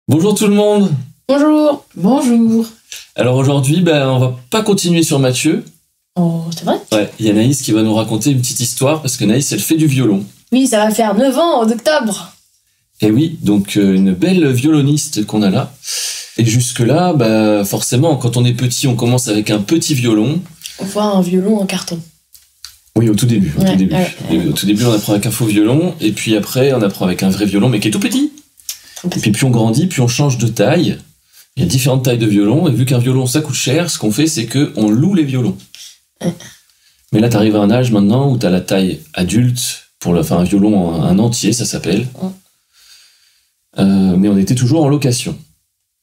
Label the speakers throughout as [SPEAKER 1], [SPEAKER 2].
[SPEAKER 1] Bonjour tout le monde.
[SPEAKER 2] Bonjour.
[SPEAKER 3] Bonjour.
[SPEAKER 1] Alors aujourd'hui, on va pas continuer sur Mathieu.
[SPEAKER 2] Oh, c'est vrai?
[SPEAKER 1] Ouais, il y a Naïs qui va nous raconter une petite histoire parce que Naïs, elle fait du violon.
[SPEAKER 2] Oui, ça va faire 9 ans en octobre.
[SPEAKER 1] Et oui, donc une belle violoniste qu'on a là. Et jusque-là, forcément, quand on est petit, on commence avec un petit violon.
[SPEAKER 2] On voit un violon en carton.
[SPEAKER 1] Oui, au tout début.
[SPEAKER 2] Ouais.
[SPEAKER 1] Au tout début, on apprend avec un faux violon, et puis après, on apprend avec un vrai violon, mais qui est tout petit. Et puis plus on grandit, plus on change de taille. Il y a différentes tailles de violons, et vu qu'un violon, ça coûte cher, ce qu'on fait, c'est qu'on loue les violons. Mais là, t'arrives à un âge maintenant où t'as la taille adulte, un violon un entier, ça s'appelle. Mais on était toujours en location.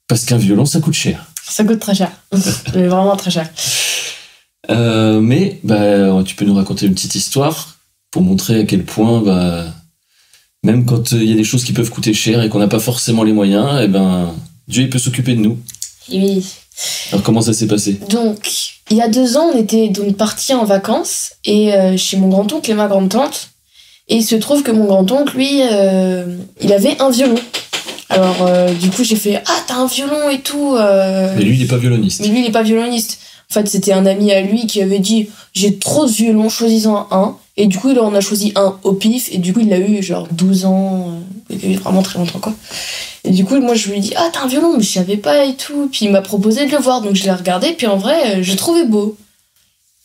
[SPEAKER 1] Parce qu'un violon, ça coûte cher.
[SPEAKER 2] Ça coûte très cher. Mais vraiment très cher.
[SPEAKER 1] Mais tu peux nous raconter une petite histoire pour montrer à quel point, même quand il y a des choses qui peuvent coûter cher et qu'on n'a pas forcément les moyens, Dieu il peut s'occuper de nous.
[SPEAKER 2] Oui.
[SPEAKER 1] Alors comment ça s'est passé?
[SPEAKER 2] Donc, il y a 2 ans, on était donc partis en vacances et chez mon grand-oncle et ma grande-tante. Et il se trouve que mon grand-oncle, lui, il avait un violon. Alors, du coup, j'ai fait « Ah, t'as un violon et tout !»
[SPEAKER 1] Mais lui, il n'est pas violoniste.
[SPEAKER 2] Mais lui, il n'est pas violoniste. En fait, c'était un ami à lui qui avait dit « J'ai trop de violons, choisis-en un. » Et du coup, il en a choisi un au pif. Et du coup, il l'a eu genre 12 ans. Il a eu vraiment très longtemps, quoi. Et du coup, moi, je lui ai dit « Ah, t'as un violon ?» Mais je savais pas et tout. Puis il m'a proposé de le voir. Donc, je l'ai regardé. Puis en vrai, je le trouvais beau.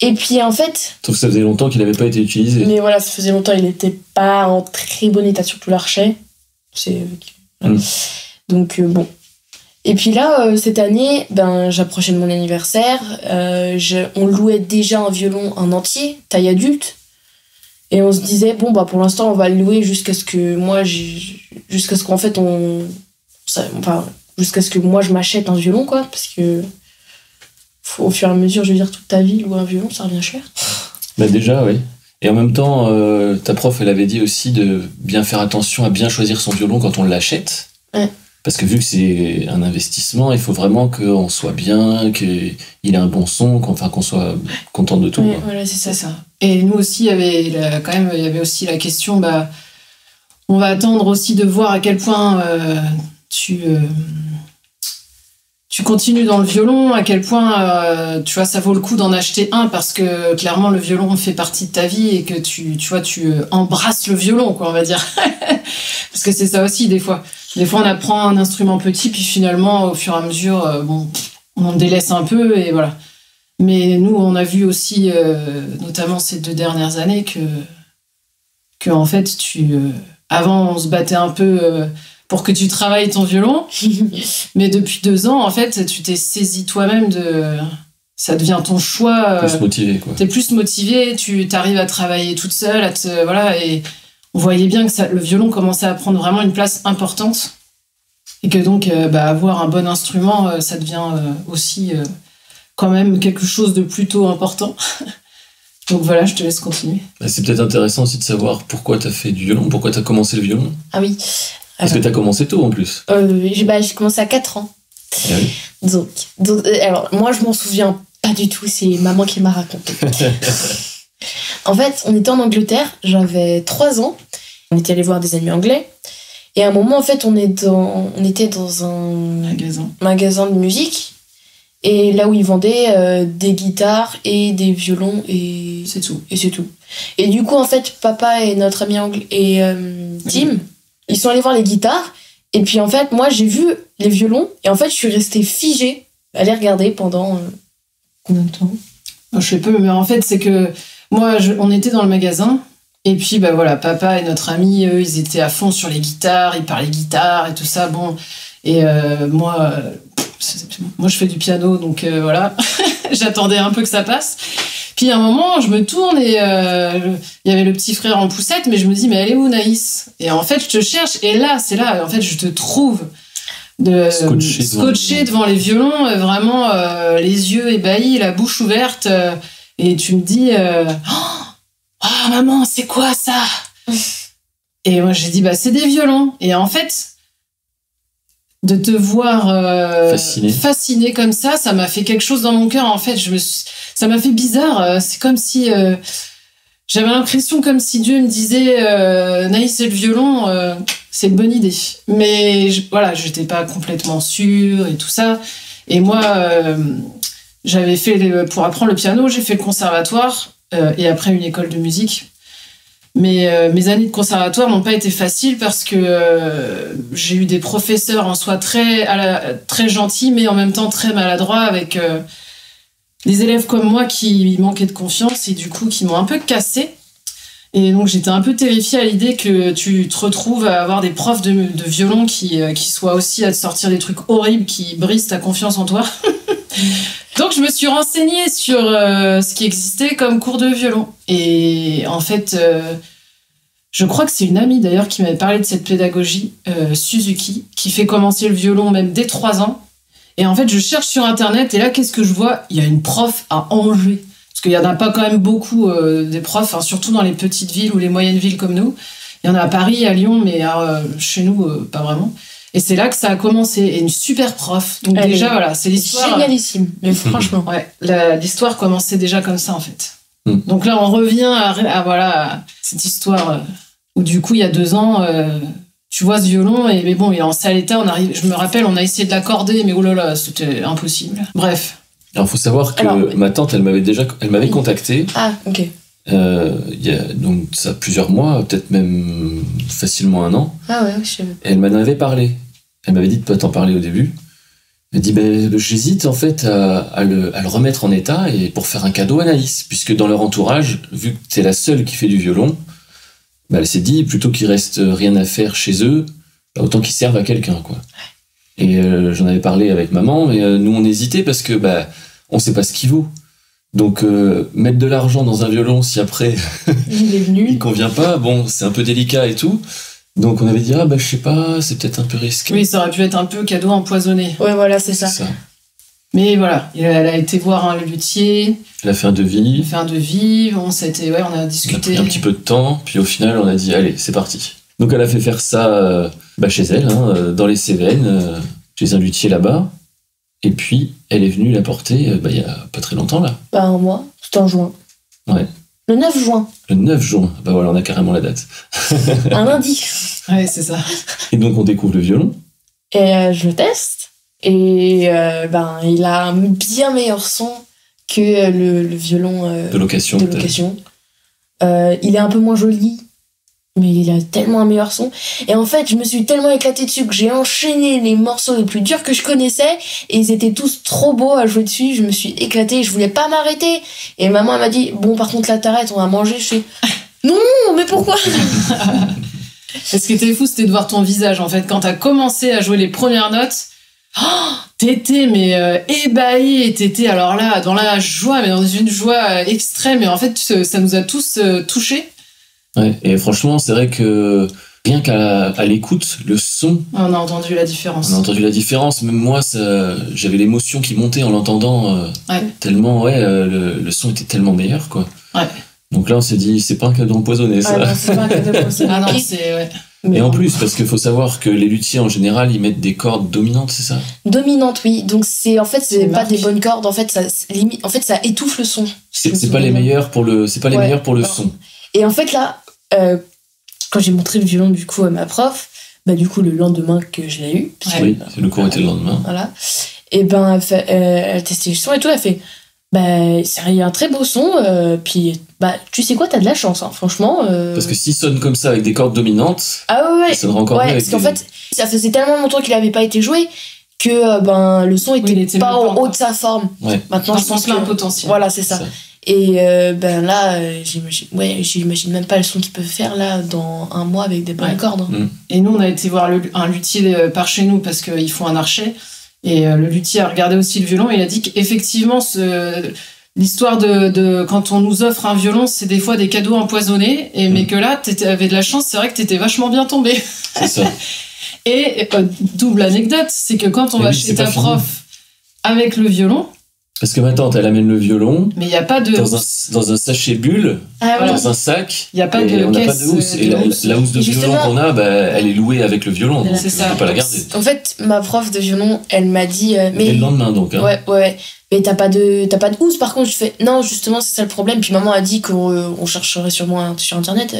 [SPEAKER 2] Et puis en fait...
[SPEAKER 1] Sauf que ça faisait longtemps qu'il n'avait pas été utilisé.
[SPEAKER 2] Mais voilà, ça faisait longtemps. Il n'était pas en très bon état, surtout l'archet. C'est... Donc, bon. Et puis là, cette année, j'approchais de mon anniversaire. On louait déjà un violon, un entier, taille adulte. Et on se disait, pour l'instant, on va le louer jusqu'à ce que moi, jusqu'à ce qu'en fait, jusqu'à ce que moi, je m'achète un violon, quoi. Parce que, au fur et à mesure, je veux dire, toute ta vie, louer un violon, ça revient cher.
[SPEAKER 1] Déjà, oui. Et en même temps, ta prof, elle avait dit aussi de bien faire attention à bien choisir son violon quand on l'achète.
[SPEAKER 2] Ouais.
[SPEAKER 1] Parce que vu que c'est un investissement, il faut vraiment qu'on soit bien, qu'il ait un bon son, qu'on soit content de tout.
[SPEAKER 2] Ouais, voilà, c'est ça.
[SPEAKER 3] Et nous aussi, il y avait aussi la question, on va attendre aussi de voir à quel point tu continues dans le violon, à quel point tu vois, ça vaut le coup d'en acheter un, parce que clairement le violon fait partie de ta vie et que tu embrasses le violon, quoi, on va dire. Parce que c'est ça aussi, des fois on apprend un instrument petit, puis finalement au fur et à mesure on délaisse un peu, et voilà. Mais nous, on a vu aussi notamment ces 2 dernières années que en fait avant on se battait un peu pour que tu travailles ton violon. Mais depuis 2 ans, en fait, tu t'es saisi toi-même ça devient ton choix.
[SPEAKER 1] Plus motivé, quoi.
[SPEAKER 3] T'es plus motivé, tu t'arrives à travailler toute seule, et on voyait bien que le violon commençait à prendre vraiment une place importante. Et que donc, avoir un bon instrument, ça devient aussi quand même quelque chose de plutôt important. Donc voilà, je te laisse continuer.
[SPEAKER 1] C'est peut-être intéressant aussi de savoir pourquoi tu as fait du violon, pourquoi tu as commencé le violon.
[SPEAKER 2] Ah oui.
[SPEAKER 1] Parce que tu as commencé tôt en plus.
[SPEAKER 2] J'ai commencé à 4 ans.
[SPEAKER 1] Ah oui.
[SPEAKER 2] Donc, alors, moi, je m'en souviens pas du tout, c'est maman qui m'a raconté. En fait, on était en Angleterre, j'avais 3 ans. On était allé voir des amis anglais. Et à un moment, en fait, on était dans un magasin de musique. Et là où ils vendaient des guitares et des violons, et
[SPEAKER 3] c'est tout.
[SPEAKER 2] Et du coup, en fait, papa et notre ami anglais et Tim, ils sont allés voir les guitares. Et puis, en fait, moi, j'ai vu les violons. Et en fait, je suis restée figée à les regarder pendant combien de temps?
[SPEAKER 3] Je sais peu, mais en fait, c'est que moi, on était dans le magasin. Et puis, papa et notre ami, eux, ils étaient à fond sur les guitares. Ils parlaient guitare et tout ça. Bon. Et moi, je fais du piano, donc voilà. J'attendais un peu que ça passe. Puis à un moment, je me tourne et il y avait le petit frère en poussette, mais je me dis, mais elle est où, Naïs? Et en fait, je te cherche, et là, en fait, je te trouve scotché devant les violons, vraiment les yeux ébahis, la bouche ouverte, et tu me dis, oh maman, c'est quoi ça? Et moi, j'ai dit, c'est des violons. Et en fait, de te voir fasciné comme ça m'a fait quelque chose dans mon cœur. En fait, ça m'a fait bizarre. C'est comme si j'avais l'impression comme si Dieu me disait Naïs, c'est le violon, c'est une bonne idée. Mais voilà, j'étais pas complètement sûre et tout ça. Et moi, j'avais fait pour apprendre le piano, j'ai fait le conservatoire et après une école de musique. Mais mes années de conservatoire n'ont pas été faciles parce que j'ai eu des professeurs en soi très gentils, mais en même temps très maladroits, avec des élèves comme moi qui manquaient de confiance et du coup qui m'ont un peu cassée. Et donc j'étais un peu terrifiée à l'idée que tu te retrouves à avoir des profs de violon qui soient aussi à te sortir des trucs horribles qui brisent ta confiance en toi. Donc je me suis renseignée sur ce qui existait comme cours de violon. Et en fait, je crois que c'est une amie d'ailleurs qui m'avait parlé de cette pédagogie, Suzuki, qui fait commencer le violon même dès 3 ans. Et en fait, je cherche sur Internet et là, qu'est-ce que je vois ? Il y a une prof à Angers. Parce qu'il n'y en a pas quand même beaucoup des profs, hein, surtout dans les petites villes ou les moyennes villes comme nous. Il y en a à Paris, à Lyon, mais chez nous, pas vraiment. Et c'est là que ça a commencé. Et une super prof. Donc
[SPEAKER 2] Elle
[SPEAKER 3] déjà,
[SPEAKER 2] est
[SPEAKER 3] voilà, c'est l'histoire.
[SPEAKER 2] Génialissime, mais franchement.
[SPEAKER 3] Ouais, l'histoire commençait déjà comme ça, en fait. Donc là, on revient à cette histoire où du coup, il y a 2 ans, tu vois ce violon, mais bon, il est en sale état. Je me rappelle, on a essayé de l'accorder, mais oh là là, c'était impossible. Bref.
[SPEAKER 1] Alors, il faut savoir que ma tante, elle m'avait contacté.
[SPEAKER 2] Ah, ok.
[SPEAKER 1] Il y a donc ça plusieurs mois, peut-être même facilement 1 an.
[SPEAKER 2] Ah ouais, je sais.
[SPEAKER 1] Et elle m'en avait parlé. Elle m'avait dit de pas t'en parler au début. Elle dit j'hésite en fait à le remettre en état et pour faire un cadeau à Naïs, puisque dans leur entourage, vu que t'es la seule qui fait du violon, elle s'est dit plutôt qu'il reste rien à faire chez eux, autant qu'ils servent à quelqu'un, quoi. Et j'en avais parlé avec maman, mais nous on hésitait parce que on sait pas ce qu'il vaut. Donc mettre de l'argent dans un violon si après
[SPEAKER 2] il est venu,
[SPEAKER 1] il convient pas, bon c'est un peu délicat et tout. Donc on avait dit je sais pas, c'est peut-être un peu risqué.
[SPEAKER 3] Oui, ça aurait pu être un peu cadeau empoisonné.
[SPEAKER 2] Ouais, voilà, c'est ça.
[SPEAKER 3] Mais voilà, elle a été voir le luthier.
[SPEAKER 1] Elle a fait un devis. Bon, on a discuté. On a pris un petit peu de temps, puis au final on a dit allez, c'est parti. Donc elle a fait faire ça chez elle, dans les Cévennes, chez un luthier là-bas. Et puis elle est venue l'apporter il y a pas très longtemps là.
[SPEAKER 2] Un mois, c'était en juin.
[SPEAKER 1] Ouais.
[SPEAKER 2] Le 9 juin.
[SPEAKER 1] Le 9 juin, voilà, on a carrément la date.
[SPEAKER 2] Un lundi.
[SPEAKER 3] Ouais, c'est ça.
[SPEAKER 1] Et donc on découvre le violon.
[SPEAKER 2] Et je le teste. Et il a un bien meilleur son que le violon
[SPEAKER 1] de location.
[SPEAKER 2] Il est un peu moins joli, mais il a tellement un meilleur son. Et en fait, je me suis tellement éclatée dessus que j'ai enchaîné les morceaux les plus durs que je connaissais et ils étaient tous trop beaux à jouer dessus. Je me suis éclatée, je voulais pas m'arrêter. Et maman elle m'a dit bon, par contre là t'arrêtes, on va manger. Je fais non, mais pourquoi?
[SPEAKER 3] Ce qui était fou, c'était de voir ton visage en fait quand t'as commencé à jouer les premières notes. T'étais ébahi et t'étais alors là dans la joie, mais dans une joie extrême. Et en fait ça nous a tous touchés.
[SPEAKER 1] Ouais, et franchement c'est vrai que rien qu'à l'écoute, le son,
[SPEAKER 3] on a entendu la différence.
[SPEAKER 1] Même moi j'avais l'émotion qui montait en l'entendant. Tellement le son était tellement meilleur, quoi.
[SPEAKER 3] Ouais.
[SPEAKER 1] Donc là on s'est dit c'est pas un cadeau empoisonné, ça.
[SPEAKER 2] Non, c'est pas un cadeau empoisonné.
[SPEAKER 3] Ah non, c'est ouais.
[SPEAKER 1] Et en plus, parce qu'il faut savoir que les luthiers en général ils mettent des cordes dominantes, c'est ça?
[SPEAKER 2] Dominantes, oui. Donc c'est pas des bonnes cordes. En fait, ça étouffe le son.
[SPEAKER 1] C'est pas les meilleurs pour le son.
[SPEAKER 2] Et en fait là, quand j'ai montré le violon du coup à ma prof, du coup le lendemain que je l'ai eu.
[SPEAKER 1] Oui, le cours était le lendemain.
[SPEAKER 2] Voilà. Et elle a testé le son et tout, elle fait il y a un très beau son, puis tu sais quoi, t'as de la chance, hein, franchement.
[SPEAKER 1] Parce que s'il sonne comme ça avec des cordes dominantes, ça sonnera encore mieux.
[SPEAKER 2] Parce qu'en fait, ça faisait tellement longtemps qu'il avait pas été joué que le son était pas au haut de sa forme.
[SPEAKER 1] Ouais.
[SPEAKER 2] Maintenant, je pense
[SPEAKER 3] plein potentiel.
[SPEAKER 2] Voilà, c'est ça. Et là, j'imagine même pas le son qu'il peut faire là dans un mois avec des bonnes cordes. Hein.
[SPEAKER 3] Et nous, on a été voir un luthier par chez nous parce qu'ils font un archet. Et le luthier a regardé aussi le violon et il a dit qu'effectivement, l'histoire de quand on nous offre un violon, c'est des fois des cadeaux empoisonnés, mais que là, t'avais de la chance, c'est vrai que t'étais vachement bien tombé.
[SPEAKER 1] C'est ça.
[SPEAKER 3] Et double anecdote, c'est que quand on va chez ta prof avec le violon,
[SPEAKER 1] parce que ma tante, elle amène le violon.
[SPEAKER 3] Mais il n'y a pas de
[SPEAKER 1] dans un sachet bulle, dans un sac.
[SPEAKER 3] Il n'y a pas de
[SPEAKER 1] on n'a pas
[SPEAKER 3] caisse
[SPEAKER 1] de housse. Et la housse de violon qu'on a, elle est louée avec le violon. Donc
[SPEAKER 3] c'est ça.
[SPEAKER 1] On ne peut pas la garder.
[SPEAKER 2] En fait, ma prof de violon, elle m'a dit.
[SPEAKER 1] Dès le lendemain, donc. Hein.
[SPEAKER 2] Ouais. mais t'as pas de housse. Par contre, je fais, non, justement, c'est ça le problème. Puis maman a dit qu'on chercherait sûrement sur Internet.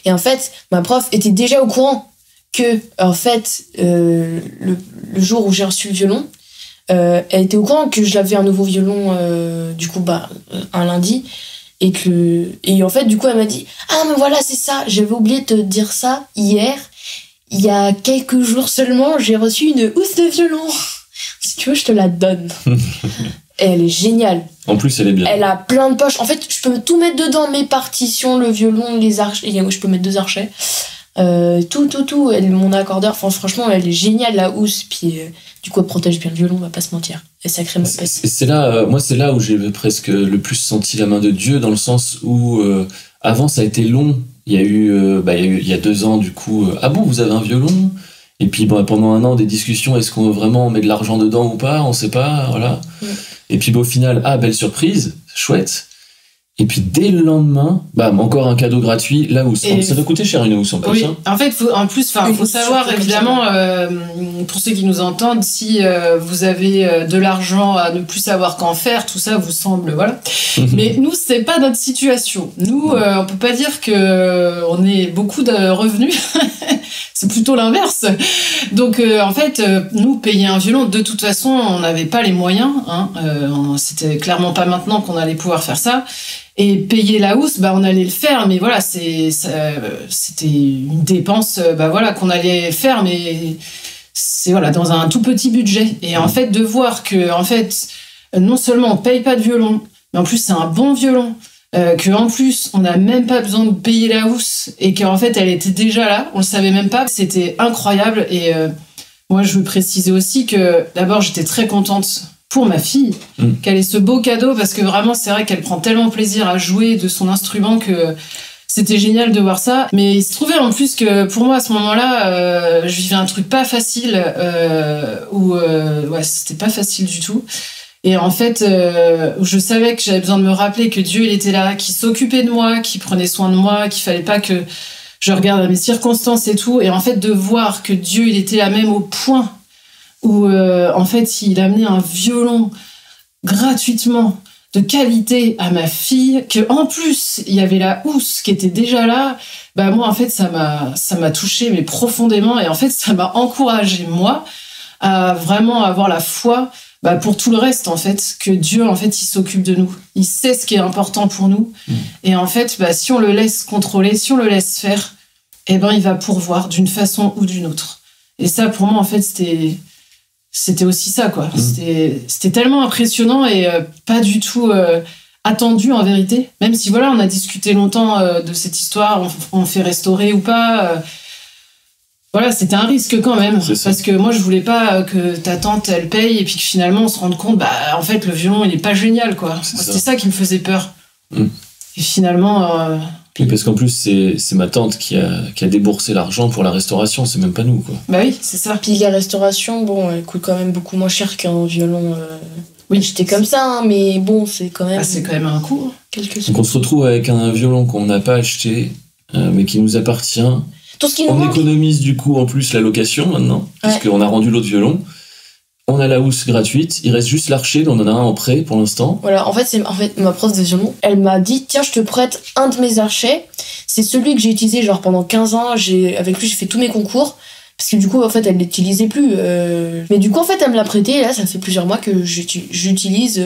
[SPEAKER 2] Et en fait, ma prof était déjà au courant que, en fait, le jour où j'ai reçu le violon, elle était au courant que je l'avais un nouveau violon, du coup, un lundi. Et en fait, du coup, elle m'a dit, ah, mais voilà, c'est ça, j'avais oublié de te dire ça hier. Il y a quelques jours seulement, j'ai reçu une housse de violon. Si tu veux, je te la donne. Et elle est géniale.
[SPEAKER 1] En plus, elle est bien.
[SPEAKER 2] Elle a plein de poches. En fait, je peux tout mettre dedans, mes partitions, le violon, les archets. Je peux mettre 2 archets. Tout. Mon accordeur, enfin, franchement, elle est géniale, la housse. Puis, du coup, elle protège bien le violon, on va pas se mentir. Et sacrément pète.
[SPEAKER 1] C'est là, moi, c'est là où j'ai presque le plus senti la main de Dieu, dans le sens où, avant, ça a été long. Il y a 2 ans, du coup, ah bon, vous avez un violon? Et puis pendant 1 an, des discussions, est-ce qu'on vraiment met de l'argent dedans ou pas? On sait pas, voilà. Et puis au final, belle surprise, chouette. Et puis dès le lendemain, encore un cadeau gratuit, la housse. Ça doit coûter cher une housse en plus.
[SPEAKER 3] Oui, en fait, faut savoir évidemment, pour ceux qui nous entendent, si vous avez de l'argent à ne plus savoir qu'en faire, tout ça vous semble, voilà. Mais nous, c'est pas notre situation. Nous, on peut pas dire que on ait beaucoup de revenus. C'est plutôt l'inverse. Donc, en fait, nous, payer un violon, de toute façon, on n'avait pas les moyens. C'était clairement pas maintenant qu'on allait pouvoir faire ça. Et payer la housse, on allait le faire, mais voilà, c'était une dépense, qu'on allait faire, mais c'est dans un tout petit budget. Et en fait, de voir que, en fait, non seulement on paye pas de violon, mais en plus c'est un bon violon, qu'en plus on n'a même pas besoin de payer la housse, et qu'en fait elle était déjà là, on le savait même pas, c'était incroyable. Et moi je veux préciser aussi que d'abord j'étais très contente pour ma fille, qu'elle ait ce beau cadeau, parce que vraiment, c'est vrai qu'elle prend tellement plaisir à jouer de son instrument que c'était génial de voir ça. Mais il se trouvait en plus que pour moi, à ce moment-là, je vivais un truc pas facile, c'était pas facile du tout. Et en fait, je savais que j'avais besoin de me rappeler que Dieu, il était là, qu'il s'occupait de moi, qu'il prenait soin de moi, qu'il fallait pas que je regarde mes circonstances et tout. Et en fait, de voir que Dieu, il était là même au point où en fait il amenait un violon gratuitement de qualité à ma fille, que en plus il y avait la housse qui était déjà là, moi en fait ça m'a touchée mais profondément, et en fait ça m'a encouragée moi à vraiment avoir la foi pour tout le reste, en fait, que Dieu en fait il s'occupe de nous, il sait ce qui est important pour nous, et en fait si on le laisse contrôler, si on le laisse faire, il va pourvoir d'une façon ou d'une autre. Et ça pour moi en fait c'était aussi ça, quoi. C'était tellement impressionnant et pas du tout attendu en vérité. Même si on a discuté longtemps de cette histoire, on fait restaurer ou pas. C'était un risque quand même. Parce que moi, je voulais pas que ta tante, elle paye et puis que finalement, on se rende compte, en fait, le violon, il est pas génial, quoi. C'était ça qui me faisait peur. Et finalement...
[SPEAKER 1] Oui, parce qu'en plus, c'est ma tante qui a déboursé l'argent pour la restauration, c'est même pas nous, quoi.
[SPEAKER 3] Oui, c'est ça.
[SPEAKER 2] Puis la restauration, elle coûte quand même beaucoup moins cher qu'un violon. Oui, j'étais comme ça, mais bon, c'est quand même...
[SPEAKER 3] c'est quand même un coût.
[SPEAKER 1] Donc on se retrouve avec un violon qu'on n'a pas acheté, mais qui nous appartient.
[SPEAKER 2] Tout ce qui nous
[SPEAKER 1] on
[SPEAKER 2] manque.
[SPEAKER 1] Économise du coup en plus la location maintenant, puisqu'on a rendu l'autre violon. On a la housse gratuite, il reste juste l'archet, on en a un en prêt pour l'instant.
[SPEAKER 2] Voilà, en fait, ma prof de violon, elle m'a dit, tiens, je te prête un de mes archets. C'est celui que j'ai utilisé pendant 15 ans. Avec lui, j'ai fait tous mes concours. Parce que du coup, en fait, elle l'utilisait plus. Mais du coup, en fait, elle me l'a prêté. Et là, ça fait plusieurs mois que j'utilise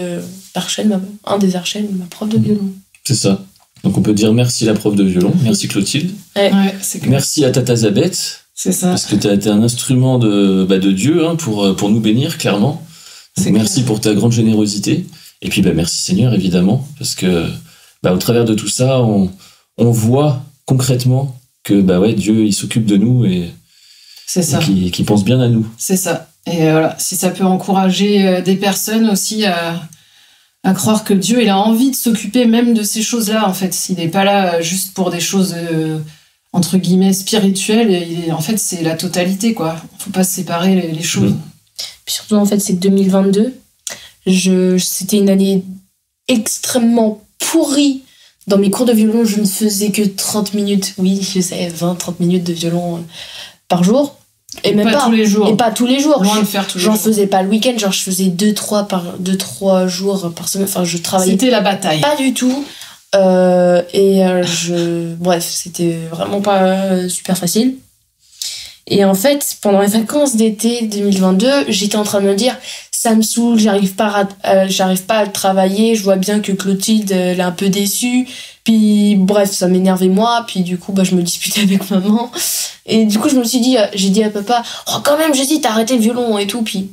[SPEAKER 2] un des archets de ma prof de violon.
[SPEAKER 1] C'est ça. Donc on peut dire merci la prof de violon, merci Clotilde.
[SPEAKER 3] Ouais, c'est clair.
[SPEAKER 1] Merci à Tata Zabeth.
[SPEAKER 3] C'est ça.
[SPEAKER 1] Parce que tu as été un instrument de Dieu pour nous bénir, clairement. Donc, merci pour ta grande générosité. Et puis merci Seigneur, évidemment. Parce que au travers de tout ça, on voit concrètement que Dieu, il s'occupe de nous et qu'il pense bien à nous.
[SPEAKER 3] C'est ça. Et voilà, si ça peut encourager des personnes aussi à croire que Dieu, il a envie de s'occuper même de ces choses-là, en fait. Il n'est pas là juste pour des choses... entre guillemets spirituel, en fait c'est la totalité, quoi. Faut pas séparer les choses.
[SPEAKER 2] Puis surtout en fait c'est 2022, c'était une année extrêmement pourrie. Dans mes cours de violon, je ne faisais que 30 minutes, oui je sais, 20-30 minutes de violon par jour. Et même pas
[SPEAKER 3] tous les jours.
[SPEAKER 2] Et pas tous les jours.
[SPEAKER 3] Loin de faire tous les jours.
[SPEAKER 2] J'en faisais pas le week-end, genre je faisais 2-3 jours par semaine. Enfin, je travaillais.
[SPEAKER 3] C'était la bataille.
[SPEAKER 2] Pas du tout. Bref, c'était vraiment pas super facile. Et en fait, pendant les vacances d'été 2022, j'étais en train de me dire, ça me saoule, j'arrive pas à travailler, je vois bien que Clotilde, elle est un peu déçue. Puis, bref, ça m'énervait moi, puis du coup, je me disputais avec maman. Et du coup, j'ai dit à papa, oh, quand même, j'hésite à arrêter le violon et tout. Puis,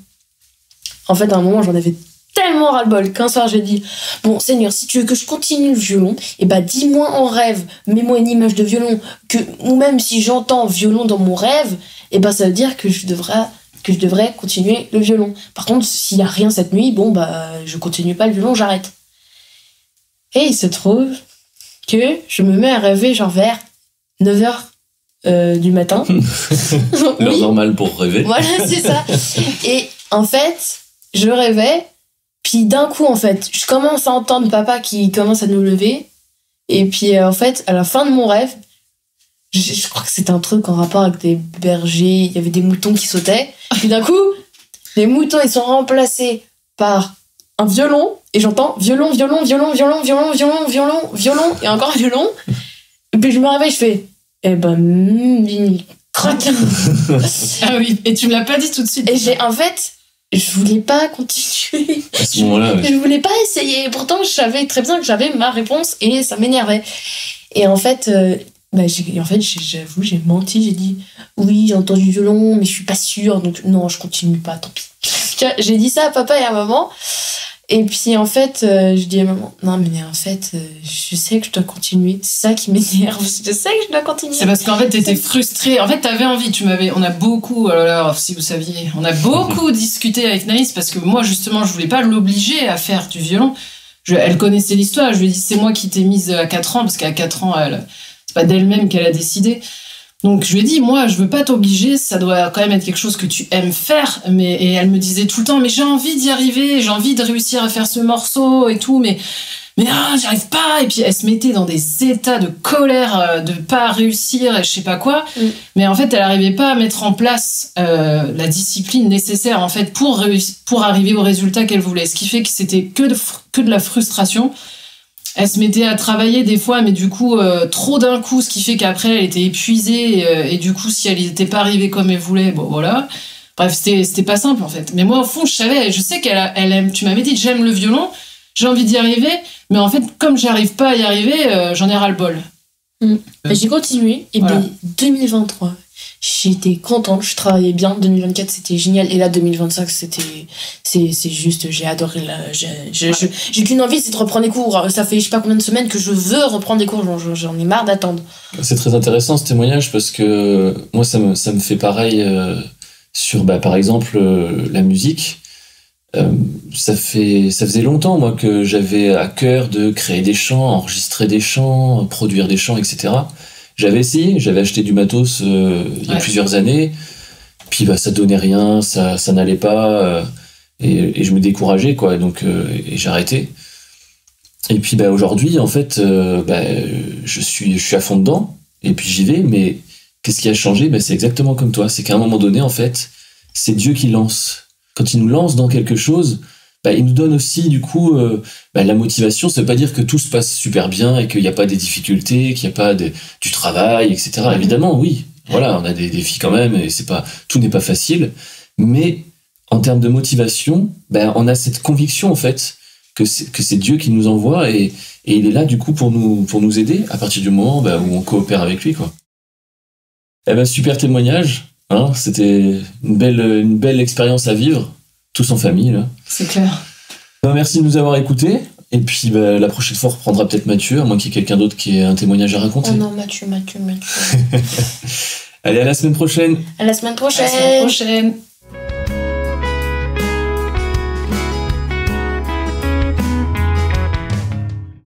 [SPEAKER 2] en fait, à un moment, j'en avais tellement ras-le-bol qu'un soir j'ai dit, bon Seigneur, si tu veux que je continue le violon, dis-moi en rêve, mets-moi une image de violon, ou même si j'entends violon dans mon rêve, ça veut dire que je devrais continuer le violon. Par contre, s'il y a rien cette nuit, je continue pas le violon, j'arrête. Et il se trouve que je me mets à rêver genre vers 9h du matin.
[SPEAKER 1] L'heure normale pour rêver.
[SPEAKER 2] Voilà, c'est ça. Et en fait, je rêvais. Puis d'un coup, en fait, je commence à entendre papa qui commence à nous lever. Et puis, en fait, à la fin de mon rêve, je crois que c'était un truc en rapport avec des bergers. Il y avait des moutons qui sautaient. Puis d'un coup, les moutons, ils sont remplacés par un violon. Et j'entends violon, violon, violon, violon, violon, violon, violon, violon. Et encore un violon. Et puis je me réveille, je fais, crac.
[SPEAKER 3] Ah oui, et tu me l'as pas dit tout de suite.
[SPEAKER 2] Et en fait... je voulais pas continuer.
[SPEAKER 1] À ce moment-là, ouais.
[SPEAKER 2] Je voulais pas essayer. Pourtant, je savais très bien que j'avais ma réponse et ça m'énervait. Et en fait, j'avoue, j'ai menti. J'ai dit, oui, j'ai entendu violon, mais je suis pas sûre. Donc, non, je continue pas, tant pis. J'ai dit ça à papa et à maman. Et puis, en fait, je dis à maman, non, mais en fait, je sais que je dois continuer. C'est ça qui m'énerve. Je sais que je dois continuer.
[SPEAKER 3] C'est parce qu'en fait, t'étais frustrée. En fait, t'avais envie. On a beaucoup, si vous saviez, on a beaucoup discuté avec Naïs parce que moi, justement, je voulais pas l'obliger à faire du violon. Elle connaissait l'histoire. Je lui ai dit, c'est moi qui t'ai mise à 4 ans parce qu'à 4 ans, c'est pas d'elle-même qu'elle a décidé. Donc je lui ai dit, moi je veux pas t'obliger, ça doit quand même être quelque chose que tu aimes faire, et elle me disait tout le temps, mais j'ai envie d'y arriver, j'ai envie de réussir à faire ce morceau et tout, mais non, j'y arrive pas. Et puis elle se mettait dans des états de colère de pas réussir et je sais pas quoi. Mais en fait elle arrivait pas à mettre en place la discipline nécessaire en fait pour arriver au résultat qu'elle voulait, ce qui fait que c'était que de la frustration. Elle se mettait à travailler des fois, mais du coup, trop d'un coup, ce qui fait qu'après, elle était épuisée. Et du coup, si elle n'était pas arrivée comme elle voulait, bon, voilà. Bref, c'était pas simple, en fait. Mais moi, au fond, je sais qu'elle aime... Tu m'avais dit, j'aime le violon, j'ai envie d'y arriver. Mais en fait, comme j'arrive pas à y arriver, j'en ai ras-le-bol.
[SPEAKER 2] J'ai continué. Et voilà. 2023, j'étais contente, je travaillais bien. 2024, c'était génial. Et là, 2025, c'est juste, j'ai adoré. J'ai qu'une envie, c'est de reprendre des cours. Ça fait je sais pas combien de semaines que je veux reprendre des cours. J'en ai marre d'attendre.
[SPEAKER 1] C'est très intéressant ce témoignage parce que moi, ça me fait pareil sur, par exemple, la musique. Ça faisait longtemps, moi, que j'avais à cœur de créer des chants, enregistrer des chants, produire des chants, etc. J'avais essayé, j'avais acheté du matos il y a plusieurs années, puis ça donnait rien, ça n'allait pas, et je me décourageais, quoi, donc, et j'arrêtais. Et puis aujourd'hui, en fait, je suis à fond dedans, et puis j'y vais, mais qu'est-ce qui a changé? C'est exactement comme toi, c'est qu'à un moment donné, en fait, c'est Dieu qui lance. Quand il nous lance dans quelque chose, il nous donne aussi, du coup, la motivation. Ça veut pas dire que tout se passe super bien et qu'il n'y a pas des difficultés, qu'il n'y a pas du travail, etc. Évidemment, oui. Voilà, on a des défis quand même et tout n'est pas facile. Mais en termes de motivation, on a cette conviction, en fait, que c'est Dieu qui nous envoie et il est là, du coup, pour nous aider à partir du moment où on coopère avec lui, quoi. Super témoignage. Hein, c'était une belle expérience à vivre, tous en famille, là.
[SPEAKER 3] C'est clair.
[SPEAKER 1] Merci de nous avoir écoutés. Et puis la prochaine fois, on reprendra peut-être Mathieu, à moins qu'il y ait quelqu'un d'autre qui ait un témoignage à raconter.
[SPEAKER 2] Oh non, Mathieu.
[SPEAKER 1] Allez, à la semaine prochaine.
[SPEAKER 2] À la semaine prochaine.
[SPEAKER 3] À la semaine prochaine.